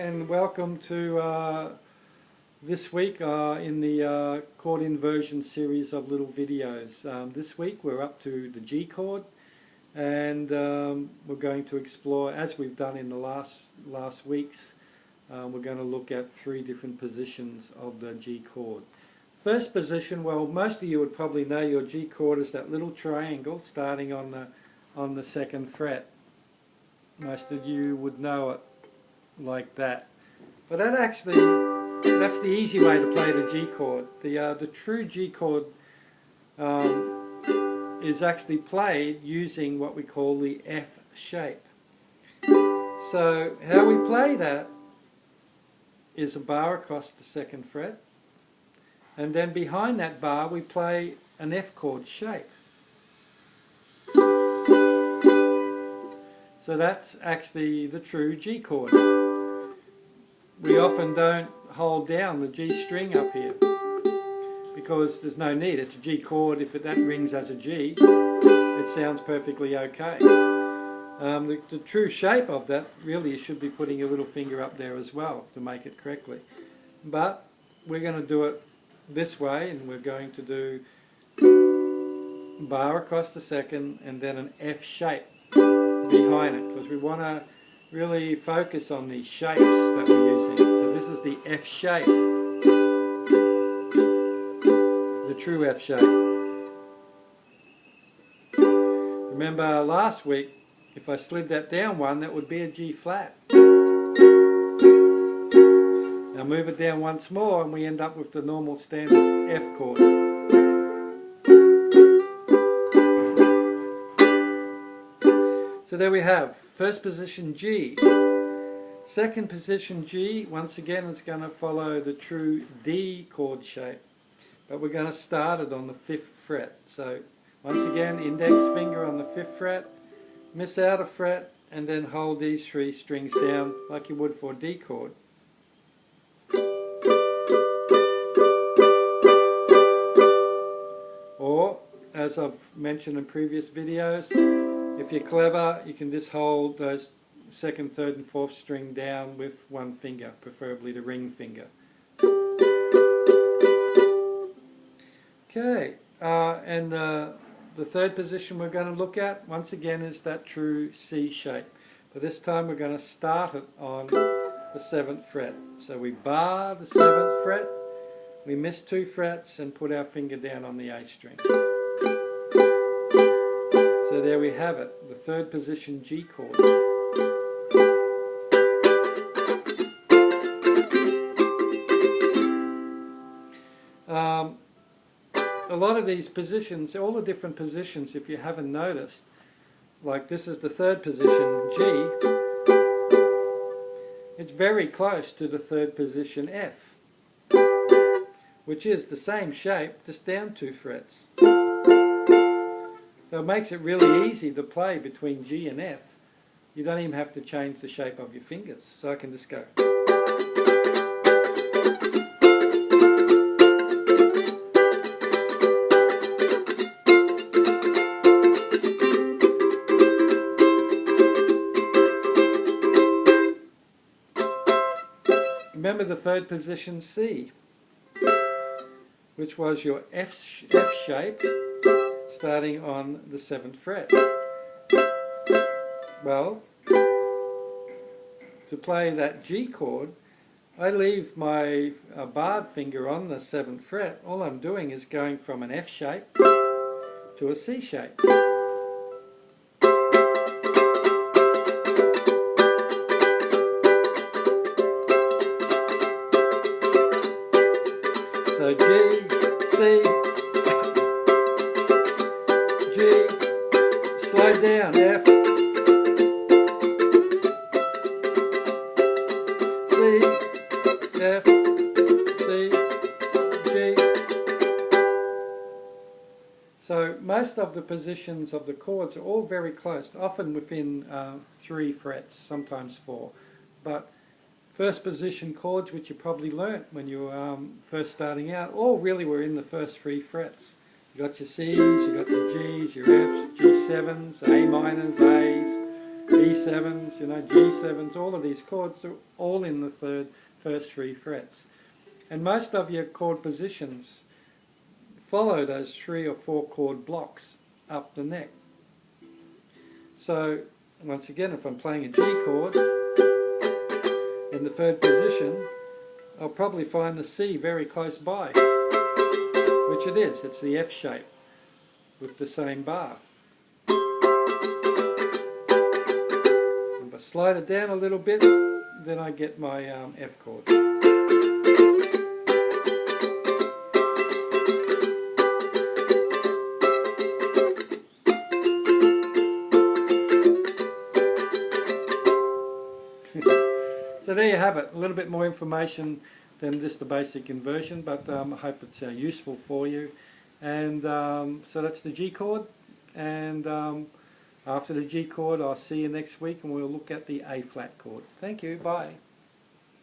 and welcome to this week in the chord inversion series of little videos. This week we're up to the G chord, and we're going to explore, as we've done in the last weeks, we're going to look at 3 different positions of the G chord. First position, well, most of you would probably know your G chord is that little triangle starting on the 2nd fret. Most of you would know it like that. But that's the easy way to play the G chord. The true G chord is actually played using what we call the F shape. So how we play that is a bar across the 2nd fret, and then behind that bar we play an F chord shape. So that's actually the true G chord. We often don't hold down the G string up here because there's no need. It's a G chord. If that rings as a G, it sounds perfectly okay. The true shape of that, really, you should be putting your little finger up there as well to make it correctly. But we're going to do it this way, and we're going to do bar across the 2nd and then an F shape behind it, because we want to really focus on the shapes that we're using. So this is the F shape, the true F shape. Remember last week, if I slid that down one, that would be a G flat. Now move it down once more and we end up with the normal standard F chord. So there we have first position G. Second position G, once again, it's going to follow the true D chord shape, but we're going to start it on the 5th fret. So once again, index finger on the 5th fret, miss out a fret, and then hold these 3 strings down like you would for a D chord. Or, as I've mentioned in previous videos, if you're clever, you can just hold those 2nd, 3rd and 4th string down with one finger, preferably the ring finger. Okay, and the 3rd position we're going to look at, once again, is that true C shape. But this time we're going to start it on the 7th fret. So we bar the 7th fret, we miss 2 frets and put our finger down on the A string. So there we have it, the 3rd position G chord. A lot of these positions, all the different positions, if you haven't noticed, like this is the 3rd position G, it's very close to the 3rd position F, which is the same shape, just down 2 frets. So it makes it really easy to play between G and F. You don't even have to change the shape of your fingers. So I can just go. Remember the 3rd position C, which was your F shape, starting on the 7th fret. Well, to play that G chord, I leave my barred finger on the 7th fret. All I'm doing is going from an F shape to a C shape. So G, C, G, slide down, F, C, F, C, G. So most of the positions of the chords are all very close, often within 3 frets, sometimes 4. But first position chords, which you probably learnt when you were first starting out, all really were in the first 3 frets. You got your C's, you got your G's, your F's, G7s, A minors, A's, E D7s, you know, G7s, all of these chords are all in the first 3 frets. And most of your chord positions follow those 3 or 4 chord blocks up the neck. So once again, if I'm playing a G chord in the 3rd position, I'll probably find the C very close by, which it is. It's the F shape with the same bar. And if I slide it down a little bit, then I get my F chord. So there you have it, a little bit more information than just the basic inversion, but I hope it's useful for you. And so that's the G chord, and after the G chord I'll see you next week and we'll look at the A flat chord. Thank you, bye.